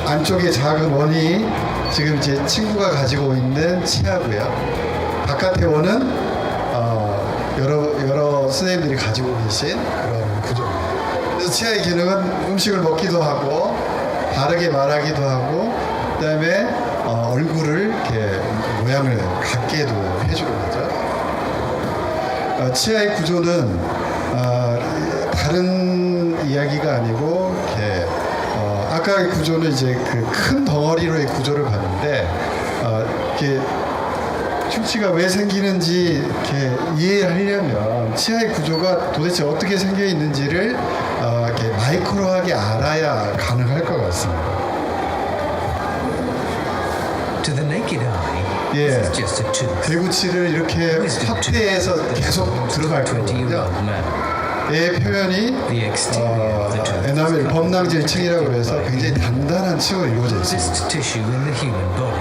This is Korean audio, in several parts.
안쪽에 작은 원이 지금 제 친구가 가지고 있는 치아고요. 바깥의 원은 여러 선생님들이 가지고 계신 그런 구조입니다. 그래서 치아의 기능은 음식을 먹기도 하고 바르게 말하기도 하고 그다음에 얼굴을 이렇게 모양을 갖게도 해주는 거죠. 치아의 구조는 다른 이야기가 아니고 이렇게 아까의 구조는 이제 그 큰 덩어리로의 구조를 봤는데 이렇게 충치가 왜 생기는지 이렇게 이해하려면 치아의 구조가 도대체 어떻게 생겨 있는지를 이렇게 마이크로하게 알아야 가능할 것 같습니다. To the naked eye, 예, this is just a tooth. 대구치를 이렇게 확대해서 계속 들어갈 거거든요. 20-year-old man. 얘 표현이 The exterior of the tooth. 에나멜 범낭질 층이라고 해서 굉장히 단단한 층으로 이루어져 있습니다. Cyst tissue in the human body.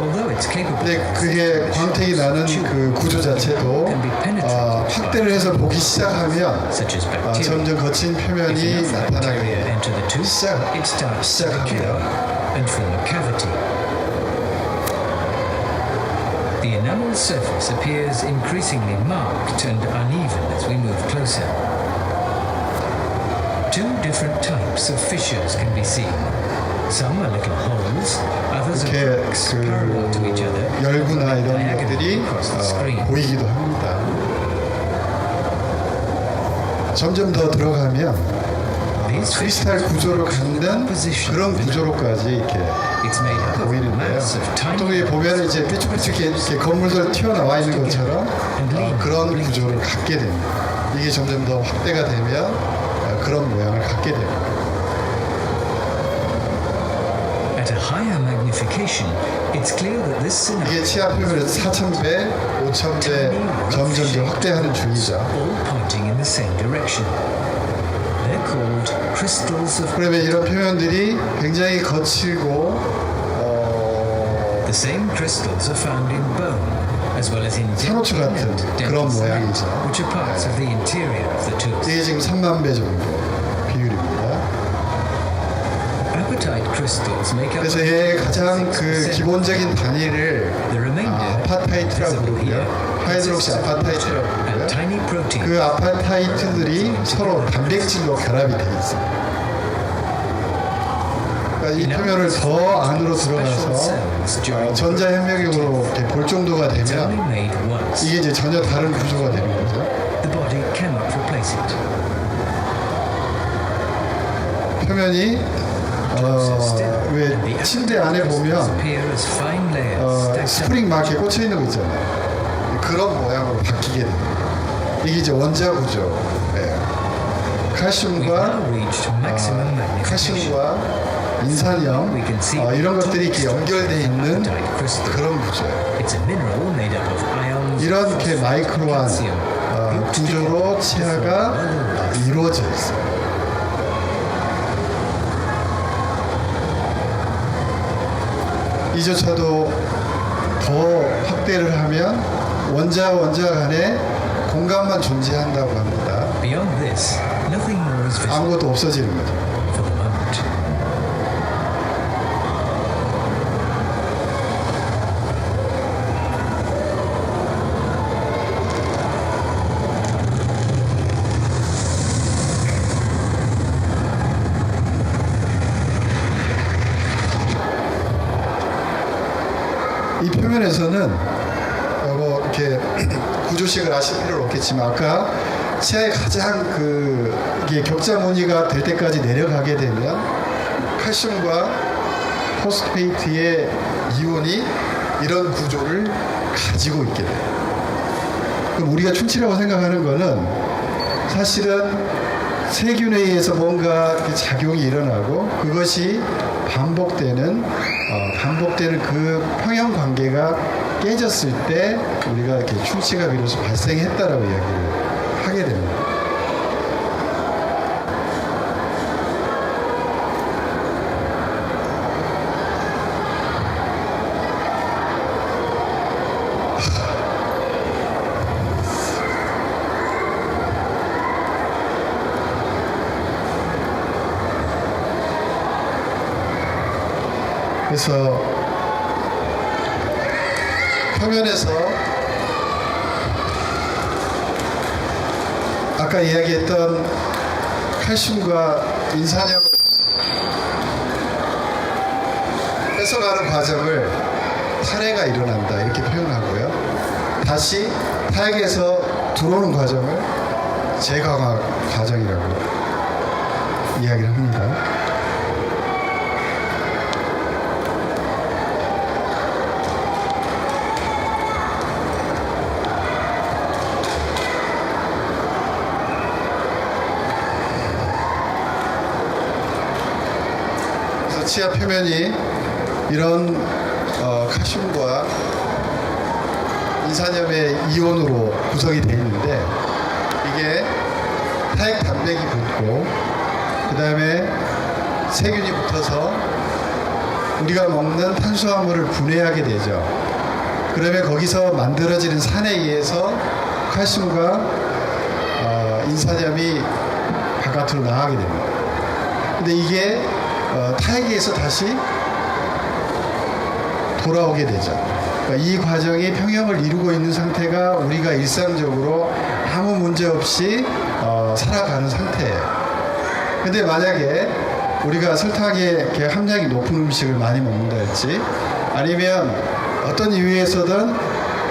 Although it's capable 근데 of 그게 광택이 나는 그 구조 자체도 확대를 해서 보기 시작하면 such as bacteria. 점점 거친 If 표면이 enough 나타나게 bacteria 돼요. enter the tooth, it starts to decay and form a cavity. The enamel surface appears increasingly marked and uneven as we move closer. Two different types of fissures can be seen. Some are little holes, others are 이렇게 cracks 그 parallel to each other, 열구나 이런 diagonal 것들이 across the screen. 보이기도 합니다. 점점 더 들어가면 These 크리스탈 fissures 구조로 reflect the 갖는 composition 그런 of the enamel. 구조로까지 이렇게 It's made up of 보이는데요. mass of tiny 보통 보면 이제 삐죽삐죽 이렇게 건물들 튀어나와 있는 것처럼 그런 구조를 갖게 됩니다. 이게 점점 더 확대가 되면 그런 모양을 갖게 됩니다. At a higher magnification, it's clear that this 이게 synapse 치아 표면을 4,000배, 5,000배 점점 더 확대하는 중이죠. all pointing in the same direction. They're called crystals of 그러면 이런 표면들이 굉장히 거칠고 the same crystals are found in bone as well as in 산호초 dentin 같은 and 그런 dental cement, 모양이죠. which are parts of the interior of the tooth. 이게 지금 3만 배 정도 비율입니다. Apatite crystals make up 그래서 얘 가장 그 6% 기본적인 단위를 The remainder, 아파타이트라고 visible here, 부르고요. 하이드록시 아파타이트라고 and 부르고요. tiny protein. 그 아파타이트들이 서로 단백질로 결합이 되어 있습니다. 그러니까 이 표면을 더 안으로 들어가서 전자현미경으로 이렇게 볼 정도가 It's 되면 only made once. 이게 이제 전혀 다른 구조가 되는 거죠. The body cannot replace it. 표면이 왜 침대 안에 보면 appear as fine layers stacked up. 스프링 막 이렇게 꽂혀 있는 거 있잖아요. 그런 모양으로 바뀌게 됩니다. 이게 이제 원자 구조. 네. We've 칼슘과 now reached maximum magnification. 칼슘과 인산염 이런 것들이 이렇게 연결되어 있는 그런 구조예요. It's a mineral made up of ions, 이렇게 마이크로한 calcium, 구조로 치아가 이루어져 있어요. 이조차도 더 확대를 하면 원자와 원자 간에 공간만 존재한다고 합니다. Beyond this, nothing more is visible 아무것도 없어지는 거죠. for the moment. 이 표면에서는 뭐 이렇게 구조식을 아실 필요는 없겠지만 아까 치아의 가장 이게 격자 무늬가 될 때까지 내려가게 되면 칼슘과 포스페이트의 이온이 이런 구조를 가지고 있게 돼요. 그럼 우리가 충치라고 생각하는 거는 사실은 세균에 의해서 뭔가 작용이 일어나고 그것이 반복되는 그 평형 관계가 깨졌을 때 우리가 이렇게 충치가 비로소 발생했다라고 이야기를 하게 됩니다. 그래서 표면에서 아까 이야기했던 칼슘과 인산염을 뺏어가는 과정을 탈해가 일어난다 이렇게 표현하고요. 다시 타액에서 들어오는 과정을 재강화 과정이라고 이야기를 합니다. 그래서 치아 표면이 이런 칼슘과 인산염의 이온으로 구성이 되어 있는데 이게 타액 단백이 붙고 그 다음에 세균이 붙어서 우리가 먹는 탄수화물을 분해하게 되죠. 그러면 거기서 만들어지는 산에 의해서 칼슘과 인산염이 바깥으로 나가게 됩니다. 근데 이게 타액에 의해서 다시 돌아오게 되죠. 그러니까 이 과정이 평형을 이루고 있는 상태가 우리가 일상적으로 아무 문제 없이 살아가는 상태예요. 근데 만약에 우리가 설탕의 함량이 높은 음식을 많이 먹는다 했지, 아니면 어떤 이유에서든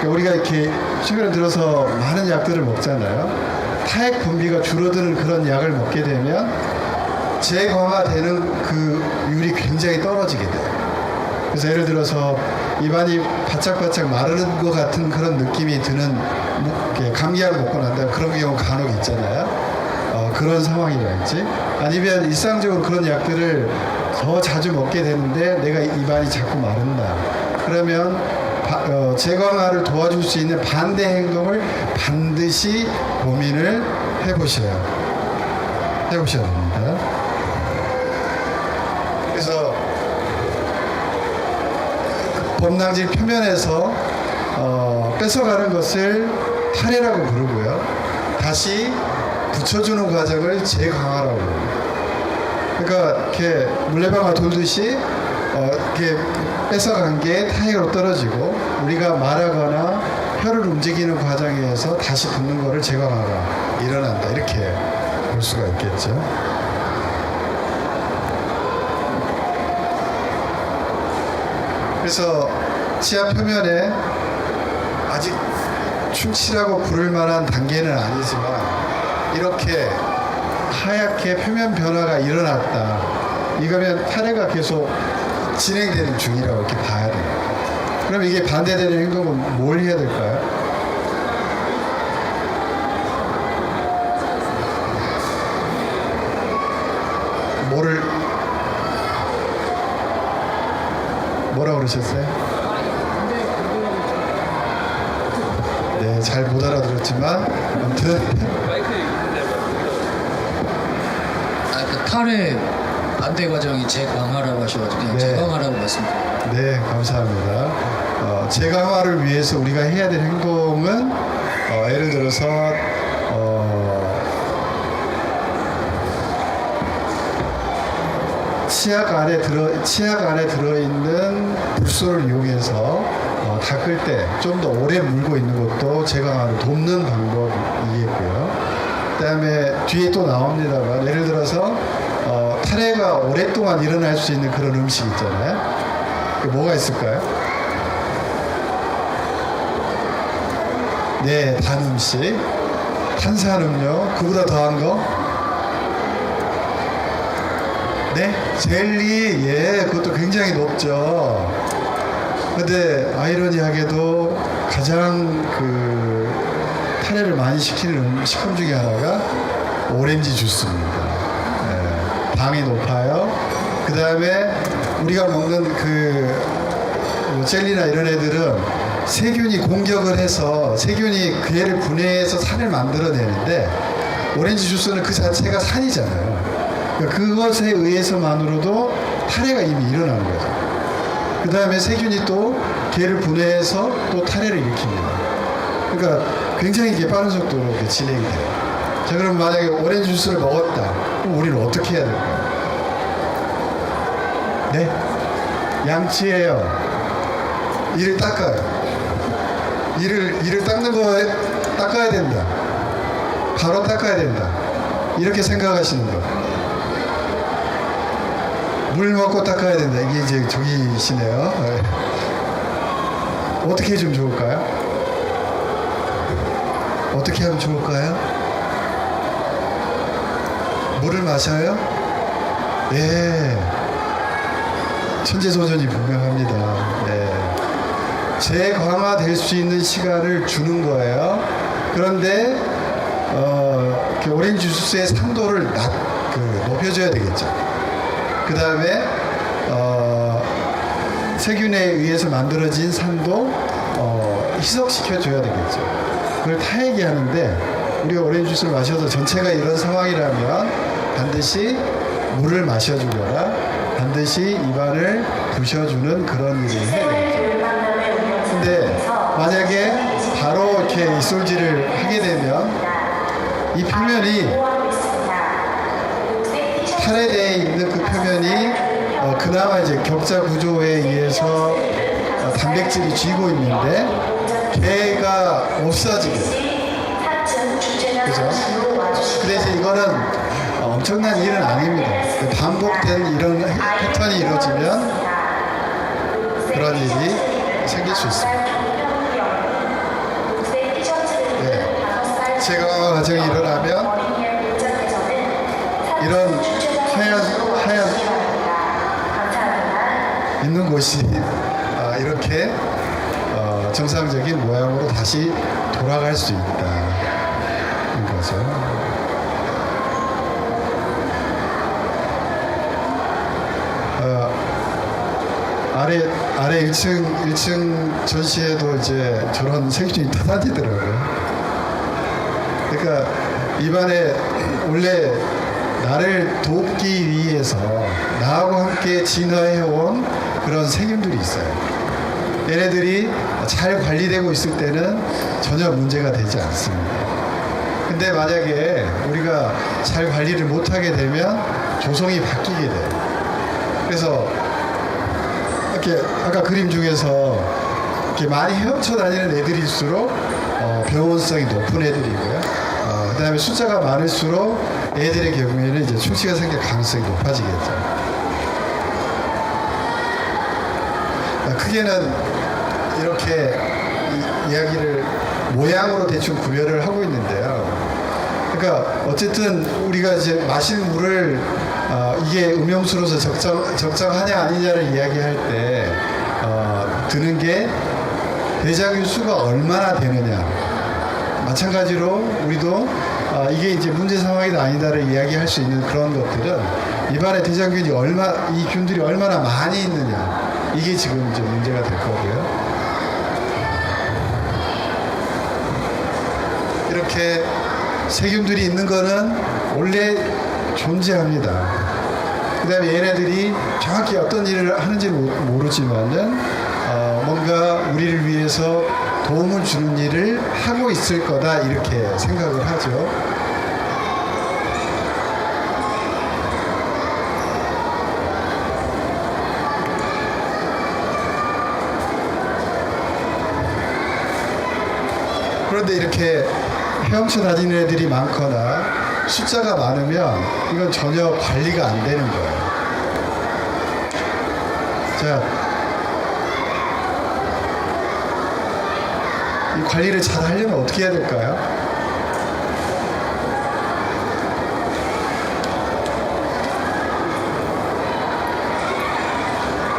우리가 이렇게 최근에 들어서 많은 약들을 먹잖아요. 타액 분비가 줄어드는 그런 약을 먹게 되면 재강화되는 그 율이 굉장히 떨어지게 돼요. 그래서 예를 들어서 입안이 바짝바짝 마르는 것 같은 그런 느낌이 드는 감기약을 먹고 난다 그런 경우 간혹 있잖아요. 그런 상황이랄지, 아니면 일상적으로 그런 약들을 더 자주 먹게 되는데 내가 입안이 자꾸 마른다. 그러면 재강화를 도와줄 수 있는 반대 행동을 반드시 고민을 해보셔야 됩니다. 그래서 범낭질 표면에서 뺏어가는 것을 탈해라고 부르고요. 다시 붙여주는 과정을 재강화라고 부릅니다. 그러니까 이렇게 물레방아 돌듯이 이렇게 뺏어간 게 타액으로 떨어지고 우리가 말하거나 혀를 움직이는 과정에서 다시 붙는 거를 재강화가 일어난다 이렇게 볼 수가 있겠죠. 그래서 치아 표면에 아직 충치라고 부를 만한 단계는 아니지만 이렇게 하얗게 표면 변화가 일어났다. 이거면 탈해가 계속 진행되는 중이라고 이렇게 봐야 돼요. 그럼 이게 반대되는 행동은 뭘 해야 될까요? 뭐라고 그러셨어요? 네, 잘 못 알아들었지만 아무튼 그 탈의 반대 과정이 재강화라고 하셔가지고 그냥 네. 재강화라고 말씀드려요. 네, 감사합니다. 재강화를 위해서 우리가 해야 될 행동은 예를 들어서 치약 안에 들어있는 불소를 이용해서 닦을 때 좀 더 오래 물고 있는 것도 재강화를 돕는 방법이겠고요. 그다음에 뒤에 또 나옵니다만 예를 들어서 탈해가 오랫동안 일어날 수 있는 그런 음식 있잖아요. 그게 뭐가 있을까요? 네, 단 음식, 탄산음료, 그보다 더한 거? 네, 젤리, 예, 그것도 굉장히 높죠. 근데 아이러니하게도 가장 그 탈해를 많이 시키는 식품 중에 하나가 오렌지 주스입니다. 예, 당이 높아요. 그 다음에 우리가 먹는 그 젤리나 이런 애들은 세균이 공격을 해서 세균이 그 애를 분해해서 산을 만들어내는데 오렌지 주스는 그 자체가 산이잖아요. 그것에 의해서만으로도 탈해가 이미 일어나는 거죠. 그 다음에 세균이 또 걔를 분해해서 또 탈해를 일으킵니다. 그러니까 굉장히 이게 빠른 속도로 이렇게 진행이 돼요. 자, 그럼 만약에 오렌지 주스를 먹었다. 그럼 우리는 어떻게 해야 될까요? 네? 양치해요. 이를 닦아요. 이를 닦는 거에 닦아야 된다. 바로 닦아야 된다. 이렇게 생각하시는 거. 물 먹고 닦아야 된다. 이게 이제 저기시네요. 네. 어떻게 좀 좋을까요? 어떻게 하면 좋을까요? 물을 마셔요? 예. 천재소년이 분명합니다. 예. 재강화될 수 있는 시간을 주는 거예요. 그런데 이렇게 오렌지 주스의 산도를 높여줘야 되겠죠. 그 다음에 세균에 의해서 만들어진 산도 희석시켜줘야 되겠죠. 그걸 타액이 하는데 우리가 오렌지 주스를 마셔서 전체가 이런 상황이라면 반드시 물을 마셔주거나 반드시 입안을 부셔주는 그런 일을 해야 되겠죠. 근데 만약에 바로 이렇게 이솔질을 하게 되면 이 표면이 탈해되어 있는 그 표면이 그나마 이제 격자 구조에 의해서 단백질이 쥐고 있는데 걔가 없어지게 그죠? 근데 이제 이거는 엄청난 일은 아닙니다. 반복된 이런 패턴이 이루어지면 그런 일이 생길 수 있습니다. 네. 재강화 과정이 일어나면 이런 하얀 있는 곳이 이렇게 정상적인 모양으로 다시 돌아갈 수 있다는 거죠. 아래 1층 전시회도 이제 저런 세균이 터다니더라고요. 그러니까 입안에 원래 나를 돕기 위해서 나하고 함께 진화해온 그런 세균들이 있어요. 얘네들이 잘 관리되고 있을 때는 전혀 문제가 되지 않습니다. 근데 만약에 우리가 잘 관리를 못하게 되면 조성이 바뀌게 돼요. 그래서 이렇게 아까 그림 중에서 이렇게 많이 헤엄쳐 다니는 애들일수록 병원성이 높은 애들이고요. 그 다음에 숫자가 많을수록 애들의 경우에는 이제 충치가 생길 가능성이 높아지겠죠. 크게는 이렇게 이야기를 모양으로 대충 구별을 하고 있는데요. 그러니까 어쨌든 우리가 이제 마시는 물을 이게 음용수로서 적정하냐 아니냐를 이야기할 때 드는 게 대장균 수가 얼마나 되느냐. 마찬가지로 우리도 이게 이제 문제 상황이다 아니다를 이야기할 수 있는 그런 것들은 입안에 대장균이 이 균들이 얼마나 많이 있느냐. 이게 지금 이제 문제가 될 거고요. 이렇게 세균들이 있는 거는 원래 존재합니다. 그 다음에 얘네들이 정확히 어떤 일을 하는지는 모르지만은 뭔가 우리를 위해서 도움을 주는 일을 하고 있을 거다 이렇게 생각을 하죠. 그런데 이렇게 헤엄쳐 다니는 애들이 많거나 숫자가 많으면 이건 전혀 관리가 안 되는 거예요. 자, 이 관리를 잘 하려면 어떻게 해야 될까요?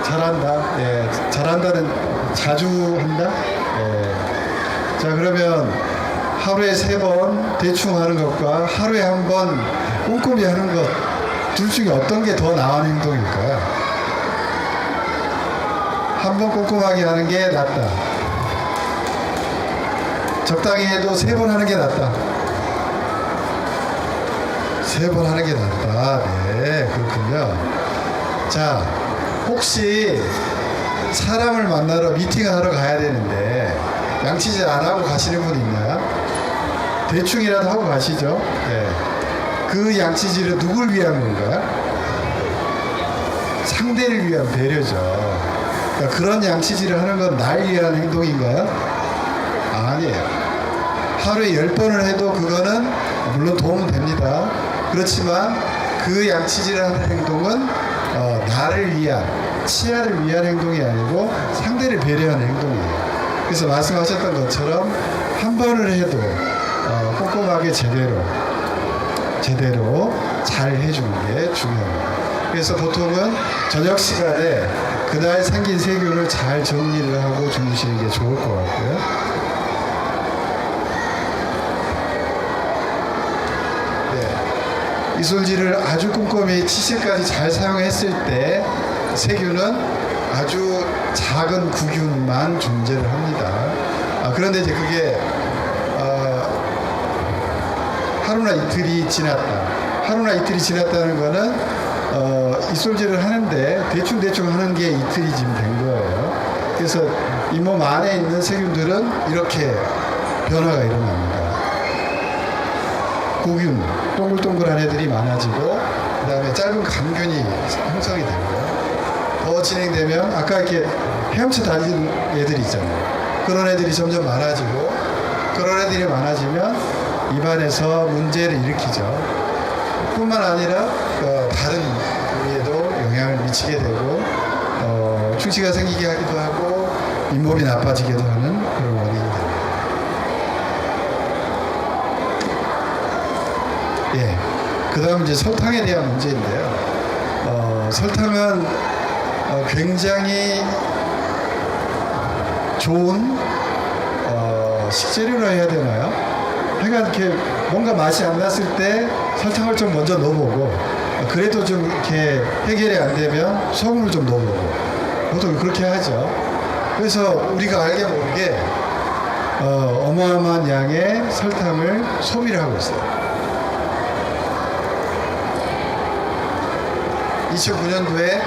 잘한다. 예, 잘한다는 자주 한다. 예. 자, 그러면 하루에 3번 대충 하는 것과 하루에 1번 꼼꼼히 하는 것 둘 중에 어떤 게 더 나은 행동일까요? 1번 꼼꼼하게 하는 게 낫다. 적당히 해도 3번 하는 게 낫다. 3번 하는 게 낫다. 네, 그렇군요. 자, 혹시 사람을 만나러 미팅을 하러 가야 되는데 양치질 안 하고 가시는 분 있나요? 대충이라도 하고 가시죠. 네. 그 양치질은 누굴 위한 건가요? 상대를 위한 배려죠. 그러니까 그런 양치질을 하는 건 날 위한 행동인가요? 아니에요. 하루에 10번을 해도 그거는 물론 도움은 됩니다. 그렇지만 그 양치질을 하는 행동은 나를 위한, 치아를 위한 행동이 아니고 상대를 배려하는 행동이에요. 그래서 말씀하셨던 것처럼 한 번을 해도 꼼꼼하게 제대로 잘 해주는 게 중요합니다. 그래서 보통은 저녁 시간에 그날 생긴 세균을 잘 정리를 하고 주무시는 게 좋을 것 같고요. 이솔질을 아주 꼼꼼히 치실까지 잘 사용했을 때 세균은 아주 작은 구균만 존재를 합니다. 그런데 이제 그게 하루나 이틀이 지났다. 하루나 이틀이 지났다는 거는 이솔질을 하는데 대충 하는 게 이틀이 지금 된 거예요. 그래서 잇몸 안에 있는 세균들은 이렇게 변화가 일어납니다. 구균, 동글동글한 애들이 많아지고 그 다음에 짧은 감균이 형성이 되고요. 더 진행되면 아까 이렇게 헤엄쳐 다니는 애들이 있잖아요. 그런 애들이 점점 많아지고 그런 애들이 많아지면 입안에서 문제를 일으키죠. 뿐만 아니라 다른 부위에도 영향을 미치게 되고 충치가 생기게 하기도 하고 잇몸이 나빠지기도 하는 그런 원인이 됩니다. 예, 그 다음 이제 설탕에 대한 문제인데요. 설탕은 굉장히 좋은 식재료라 해야 되나요? 하여간 이렇게 뭔가 맛이 안 났을 때 설탕을 좀 먼저 넣어보고 그래도 좀 이렇게 해결이 안 되면 소금을 좀 넣어보고 보통 그렇게 하죠. 그래서 우리가 알게 모르게 어마어마한 양의 설탕을 소비를 하고 있어요. 2009년도에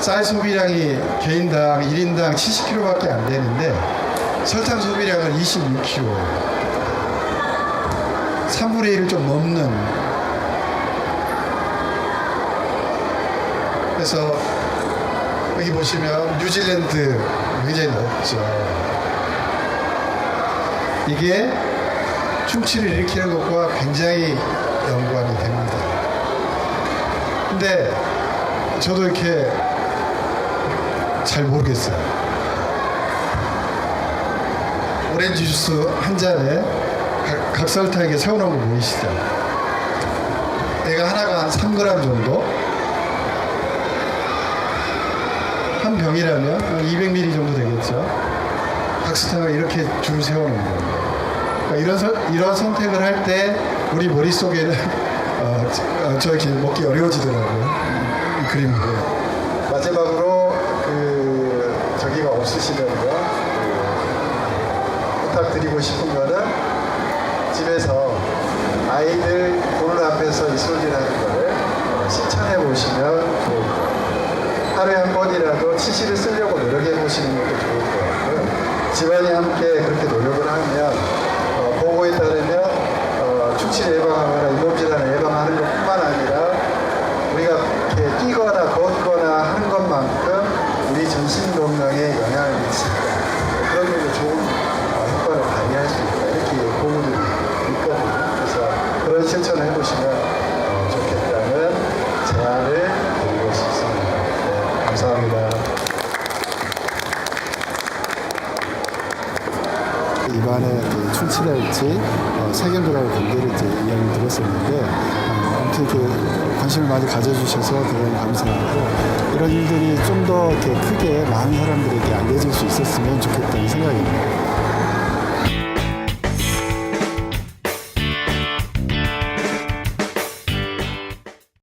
쌀 소비량이 개인당 1인당 70kg밖에 안 되는데 설탕 소비량은 26kg, 3분의 1을 좀 넘는. 그래서 여기 보시면 뉴질랜드 굉장히 높죠. 이게 충치를 일으키는 것과 굉장히 연관이 됩니다. 근데 저도 이렇게 잘 모르겠어요. 오렌지 주스 한 잔에 각설탕에 세워놓은 거 보이시죠? 얘가 하나가 한 3g 정도? 한 병이라면 200ml 정도 되겠죠? 각설탕을 이렇게 줄 세워놓은 거예요. 그러니까 이런 선택을 할 때 우리 머릿속에는 저렇게 먹기 어려워지더라고요. 이 그림으로. 마지막으로 저기가 없으시면 부탁드리고 싶은 거는 집에서 아이들 보는 앞에서 이솔질하는 거를 실천해 보시면 좋을 것 같아요. 하루에 한 번이라도 치실을 쓰려고 노력해 보시는 것도 좋을 것 같고요. 집안이 함께 그렇게 노력을 하면 보고에 따르면 충치를 예방하거나 잇몸질환을 예방하는 것뿐만 아니라 우리가 이렇게 뛰거나 걷거나 하는 것만큼 우리 전신 건강에 영향을 미친다. 그런 면에 좋은 효과를 발휘할 수 있다. 이렇게 보고들이 있거든요. 그래서 그런 실천을 해보시면 좋겠다는 제안을 드리고 싶습니다. 네, 감사합니다. 입안에 충치랄지 세균들하고 관계를 이야기 드렸었는데 아무튼 이렇게 관심을 많이 가져주셔서 대단히 감사하고 이런 일들이 좀 더 이렇게 크게 많은 사람들에게 알려질 수 있었으면 좋겠다는 생각입니다.